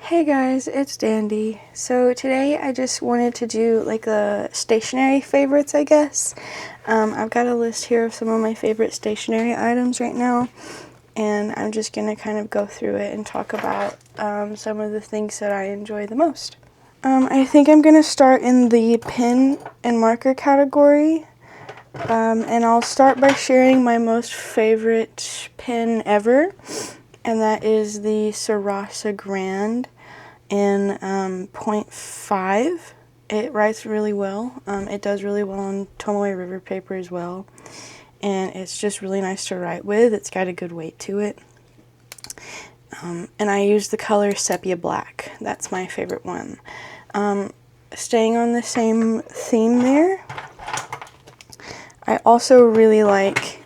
Hey guys, it's Dandy. So today I just wanted to do like a stationery favorites, I guess. I've got a list here of some of my favorite stationery items right now, and I'm just going to kind of go through it and talk about some of the things that I enjoy the most. I think I'm going to start in the pen and marker category, and I'll start by sharing my most favorite pen ever, and that is the Sarasa Grand in .5. It writes really well. It does really well on Tomoe River paper as well, and it's just really nice to write with. It's got a good weight to it. And I use the color Sepia Black. That's my favorite one. Staying on the same theme there, I also really like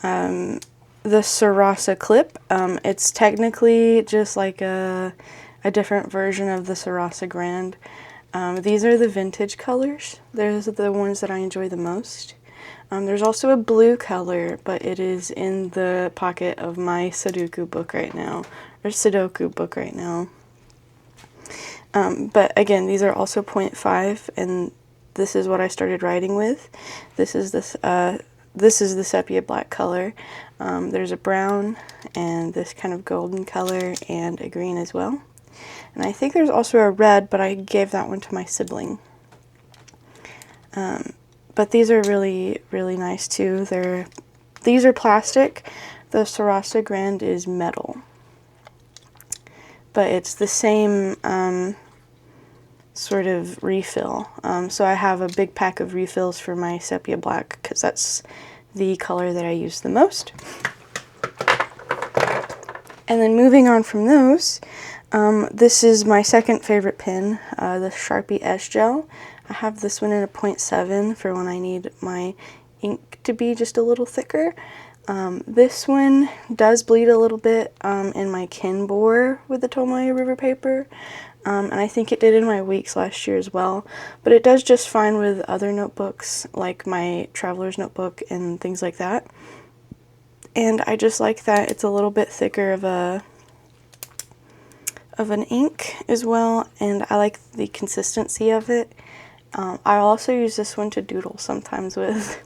the Sarasa Clip. It's technically just like a different version of the Sarasa Grand. These are the vintage colors. Those are the ones that I enjoy the most. There's also a blue color, but it is in the pocket of my Sudoku book right now, or Sudoku book right now. But again, these are also .5, and this is what I started writing with. This is the sepia black color. There's a brown and this kind of golden color and a green as well. And I think there's also a red, but I gave that one to my sibling. But these are really, really nice too. These are plastic. The Sarasa Grand is metal. But it's the same sort of refill. So I have a big pack of refills for my sepia black because that's the color that I use the most. And then moving on from those, this is my second favorite pen, the Sharpie S Gel. I have this one in a .7 for when I need my ink to be just a little thicker. This one does bleed a little bit in my kin bore with the Tomoe River paper, and I think it did in my Weeks last year as well, but it does just fine with other notebooks like my Traveler's Notebook and things like that. And I just like that it's a little bit thicker of an ink as well, and I like the consistency of it. I also use this one to doodle sometimes with.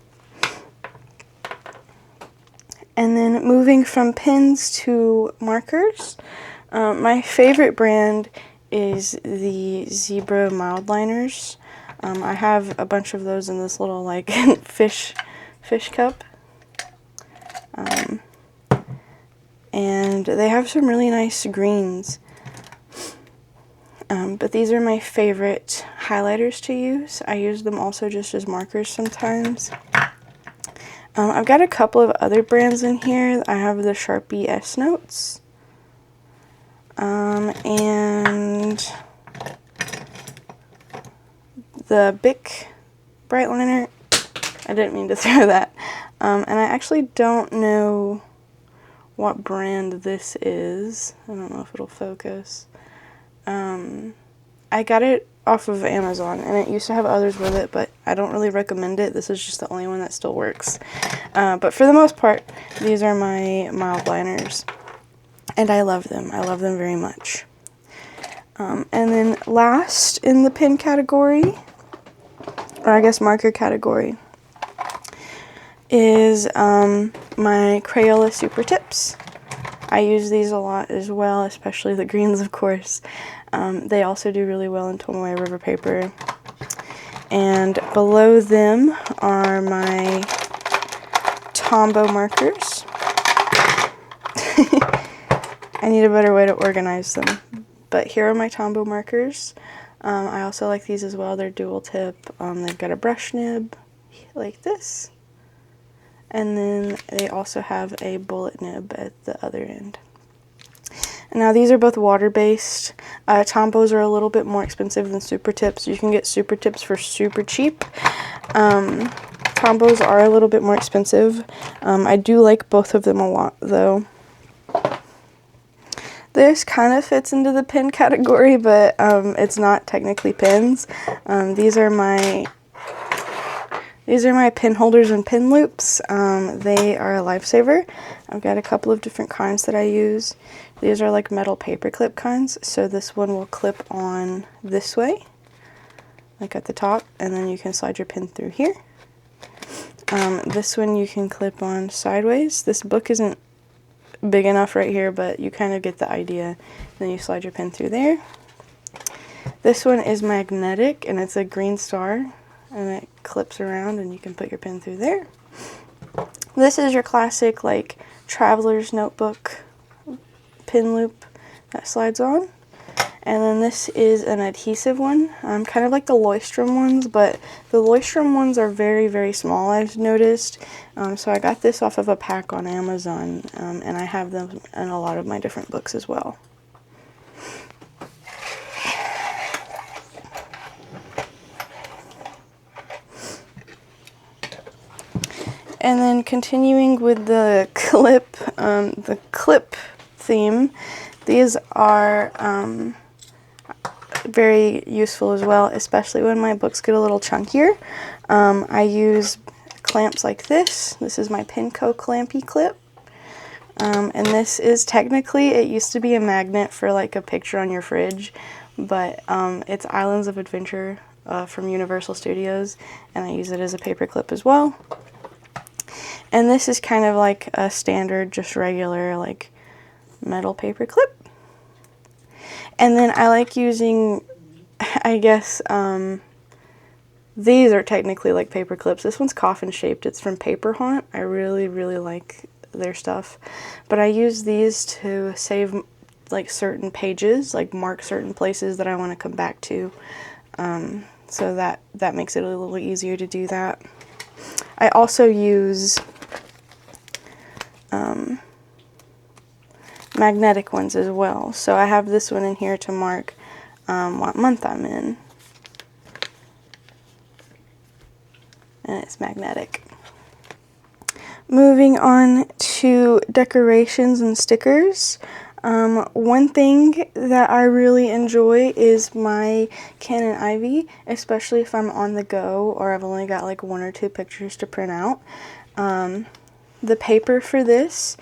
And then moving from pens to markers, my favorite brand is the Zebra mild liners. I have a bunch of those in this little like fish cup. And they have some really nice greens. But these are my favorite highlighters to use. I use them also just as markers sometimes. I've got a couple of other brands in here. I have the Sharpie S Notes. And the Bic Bright Liner. I didn't mean to throw that. And I actually don't know what brand this is. I don't know if it'll focus. I got it off of Amazon, and it used to have others with it, but I don't really recommend it. This is just the only one that still works. But for the most part, these are my mild liners, and I love them. I love them very much. And then last in the pen category, or I guess marker category, is my Crayola Super Tips. I use these a lot as well, especially the greens, of course. They also do really well in Tomoe River paper. And below them are my Tombow markers. I need a better way to organize them. But here are my Tombow markers. I also like these as well. They're dual tip. They've got a brush nib like this. And then they also have a bullet nib at the other end. Now these are both water-based. Tombows are a little bit more expensive than Super Tips. You can get Super Tips for super cheap. Tombows are a little bit more expensive. I do like both of them a lot though. This kind of fits into the pen category, but it's not technically pens. These are my pen holders and pen loops. They are a lifesaver. I've got a couple of different kinds that I use. These are like metal paper clip kinds, so this one will clip on this way, like at the top, and then you can slide your pen through here. This one you can clip on sideways. This book isn't big enough right here, but you kind of get the idea. Then you slide your pen through there. This one is magnetic, and it's a green star, and it clips around, and you can put your pen through there. This is your classic, like, traveler's notebook pin loop that slides on. And then this is an adhesive one, kind of like the Leuchtturm ones, but the Leuchtturm ones are very, very small, I've noticed. So I got this off of a pack on Amazon, and I have them in a lot of my different books as well. And then continuing with the clip theme, these are very useful as well, especially when my books get a little chunkier. I use clamps like this. This is my Pinco clampy clip. And this is technically, it used to be a magnet for like a picture on your fridge, but it's Islands of Adventure from Universal Studios, and I use it as a paper clip as well. And this is kind of like a standard, just regular, like, metal paper clip. And then I like using, I guess, these are technically like paper clips. This one's coffin shaped. It's from Paper Haunt. I really, really like their stuff. But I use these to save, like, certain pages, like mark certain places that I want to come back to. So that makes it a little easier to do that. I also use magnetic ones as well. So I have this one in here to mark what month I'm in. And it's magnetic. Moving on to decorations and stickers. One thing that I really enjoy is my Canon Ivy, especially if I'm on the go or I've only got like 1 or 2 pictures to print out. The paper for this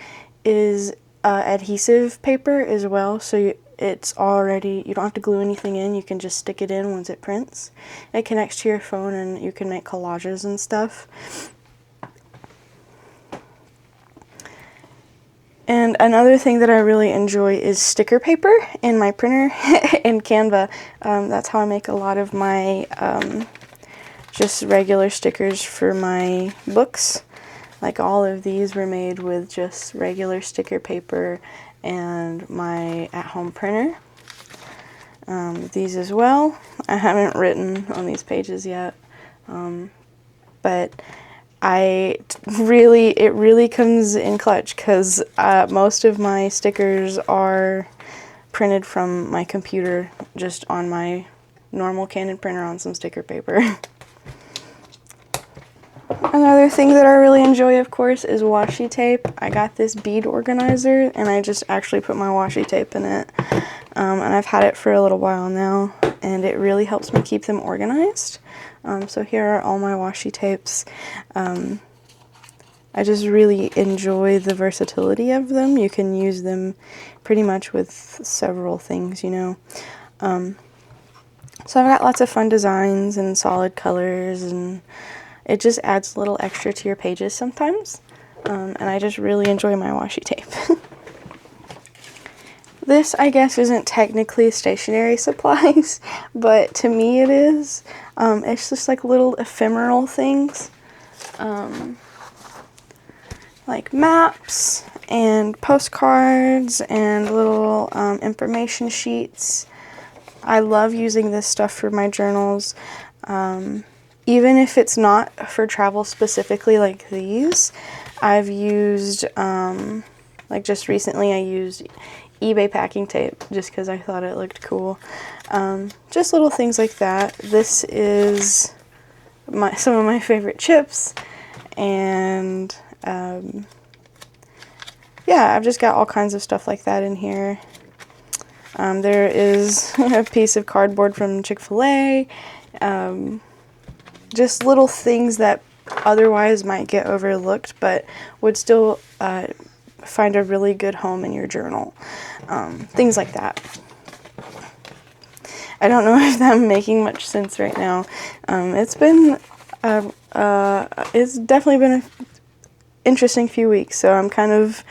is adhesive paper as well, so it's already, you don't have to glue anything in, you can just stick it in once it prints. It connects to your phone and you can make collages and stuff. And another thing that I really enjoy is sticker paper in my printer and Canva. That's how I make a lot of my just regular stickers for my books. Like, all of these were made with just regular sticker paper and my at-home printer. These as well. I haven't written on these pages yet, but it really comes in clutch because most of my stickers are printed from my computer, just on my normal Canon printer on some sticker paper. Another thing that I really enjoy, of course, is washi tape. I got this bead organizer, and I just actually put my washi tape in it. And I've had it for a little while now, and it really helps me keep them organized. So here are all my washi tapes. I just really enjoy the versatility of them. You can use them pretty much with several things, you know. So I've got lots of fun designs and solid colors, and it just adds a little extra to your pages sometimes. And I just really enjoy my washi tape. This, I guess, isn't technically stationery supplies, but to me it is. It's just like little ephemeral things. Like maps and postcards and little information sheets. I love using this stuff for my journals. Even if it's not for travel specifically like these, I've used, like just recently I used eBay packing tape just because I thought it looked cool. Just little things like that. This is some of my favorite chips, and yeah, I've just got all kinds of stuff like that in here. There is a piece of cardboard from Chick-fil-A. Just little things that otherwise might get overlooked, but would still find a really good home in your journal. Things like that. I don't know if I'm making much sense right now. It's definitely been an interesting few weeks, so I'm kind of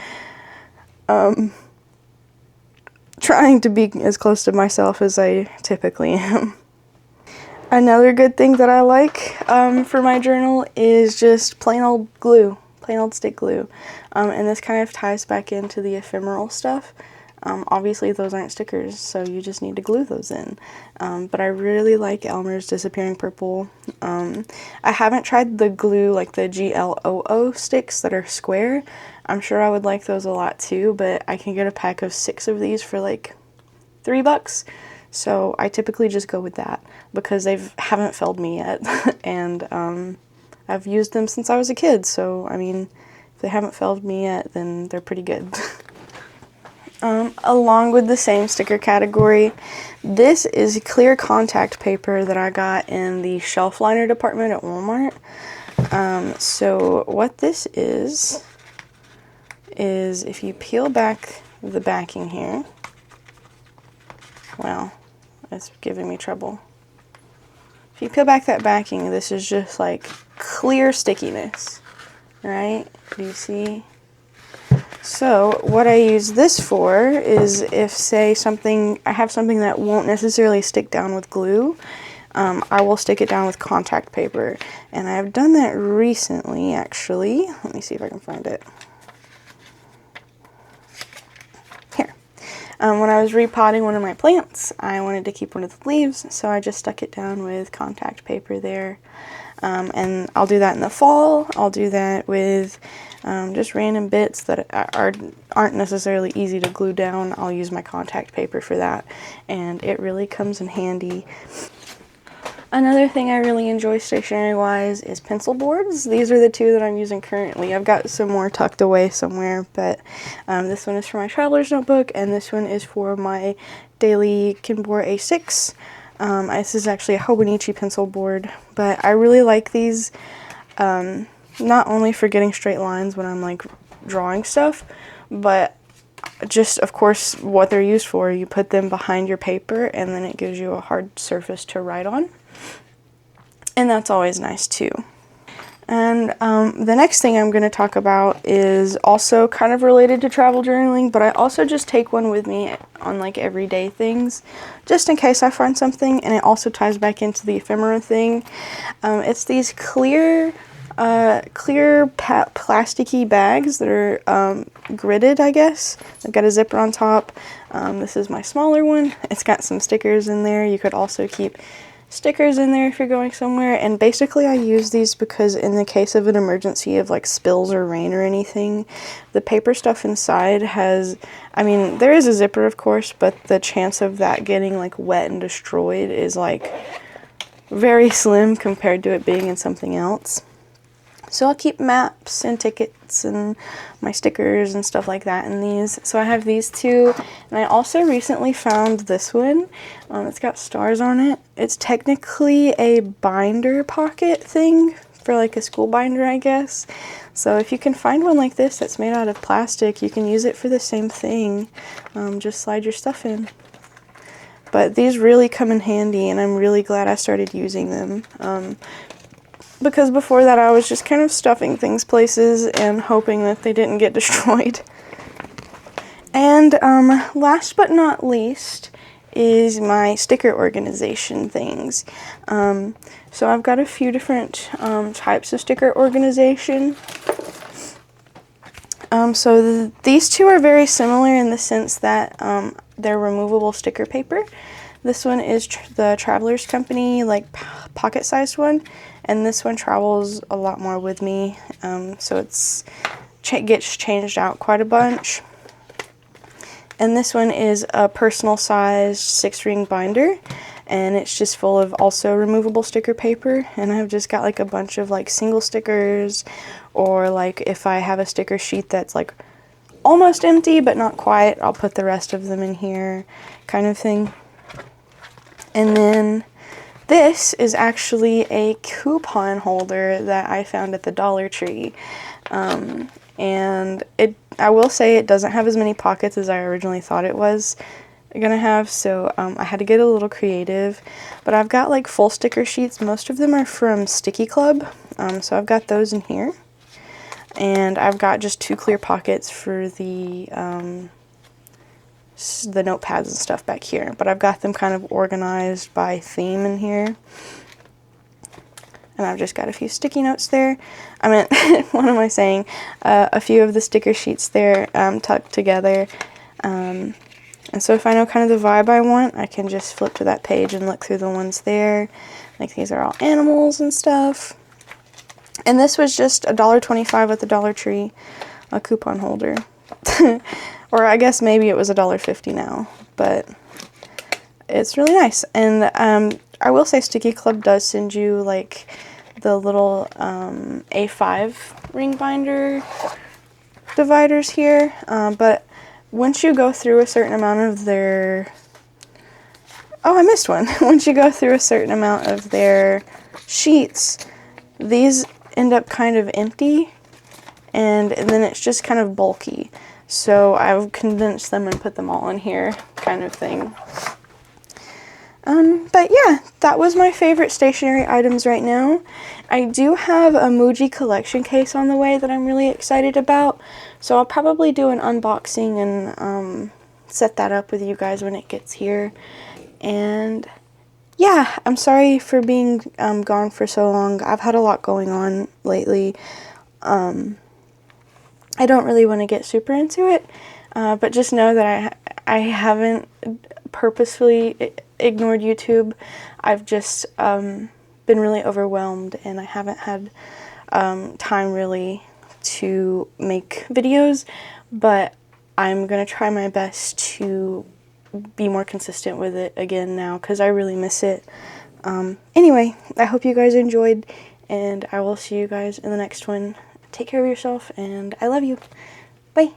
trying to be as close to myself as I typically am. Another good thing that I like for my journal is just plain old glue, plain old stick glue. And this kind of ties back into the ephemeral stuff. Obviously those aren't stickers, so you just need to glue those in. But I really like Elmer's Disappearing Purple. I haven't tried the glue, like the GLOO sticks that are square. I'm sure I would like those a lot too, but I can get a pack of 6 of these for like $3. So I typically just go with that because they haven't failed me yet. And I've used them since I was a kid, so I mean, if they haven't failed me yet, then they're pretty good. Along with the same sticker category, this is clear contact paper that I got in the shelf liner department at Walmart. So what this is if you peel back the backing here, wow, it's giving me trouble. If you peel back that backing, this is just like clear stickiness, right? Do you see? So what I use this for is if, say, I have something that won't necessarily stick down with glue, I will stick it down with contact paper. And I've done that recently, actually. Let me see if I can find it. Here. When I was repotting one of my plants, I wanted to keep one of the leaves, so I just stuck it down with contact paper there. And I'll do that in the fall. I'll do that with just random bits that aren't necessarily easy to glue down. I'll use my contact paper for that, and it really comes in handy. Another thing I really enjoy stationery-wise is pencil boards. These are the 2 that I'm using currently. I've got some more tucked away somewhere, but this one is for my traveler's notebook, and this one is for my daily Kinbor A6. This is actually a Hobonichi pencil board, but I really like these, not only for getting straight lines when I'm like drawing stuff, but just, of course, what they're used for. You put them behind your paper and then it gives you a hard surface to write on. And that's always nice too. And the next thing I'm going to talk about is also kind of related to travel journaling, but I also just take one with me on like everyday things, just in case I find something, and it also ties back into the ephemera thing. It's these clear plasticky bags that are gridded, I guess. They've got a zipper on top. This is my smaller one. It's got some stickers in there. You could also keep stickers in there if you're going somewhere, and basically I use these because in the case of an emergency of like spills or rain or anything, the paper stuff inside has, I mean, there is a zipper of course, but the chance of that getting like wet and destroyed is like very slim compared to it being in something else. So I'll keep maps and tickets and my stickers and stuff like that in these. So I have these 2, and I also recently found this one. It's got stars on it. It's technically a binder pocket thing for like a school binder, I guess. So if you can find one like this that's made out of plastic, you can use it for the same thing. Just slide your stuff in. But these really come in handy, and I'm really glad I started using them. Because before that I was just kind of stuffing things places and hoping that they didn't get destroyed. And last but not least is my sticker organization things. So I've got a few different types of sticker organization. These 2 are very similar in the sense that they're removable sticker paper. This one is the Traveler's Company, like pocket-sized one, and this one travels a lot more with me, so it's gets changed out quite a bunch. And this one is a personal-sized 6-ring binder, and it's just full of also removable sticker paper, and I've just got like a bunch of like single stickers, or like if I have a sticker sheet that's like almost empty but not quite, I'll put the rest of them in here, kind of thing. And then this is actually a coupon holder that I found at the Dollar Tree. And and I will say it doesn't have as many pockets as I originally thought it was gonna have, so I had to get a little creative. But I've got like full sticker sheets. Most of them are from Sticky Club, so I've got those in here, and I've got just 2 clear pockets for the notepads and stuff back here, but I've got them kind of organized by theme in here. And I've just got a few sticky notes there. I meant, what am I saying? A few of the sticker sheets there tucked together. And so if I know kind of the vibe I want, I can just flip to that page and look through the ones there. Like these are all animals and stuff. And this was just $1.25 at the Dollar Tree, a coupon holder. Or I guess maybe it was $1.50 now, but it's really nice. And I will say Sticky Club does send you like the little A5 ring binder dividers here, but once you go through a certain amount of their, oh, I missed one. Once you go through a certain amount of their sheets, these end up kind of empty, and then it's just kind of bulky. So I've condensed them and put them all in here, kind of thing. But yeah, that was my favorite stationery items right now. I do have a Muji collection case on the way that I'm really excited about, so I'll probably do an unboxing and set that up with you guys when it gets here. And yeah, I'm sorry for being gone for so long. I've had a lot going on lately. I don't really want to get super into it, but just know that I haven't purposefully ignored YouTube. I've just been really overwhelmed, and I haven't had time really to make videos, but I'm going to try my best to be more consistent with it again now, because I really miss it. Anyway, I hope you guys enjoyed, and I will see you guys in the next one. Take care of yourself, and I love you. Bye.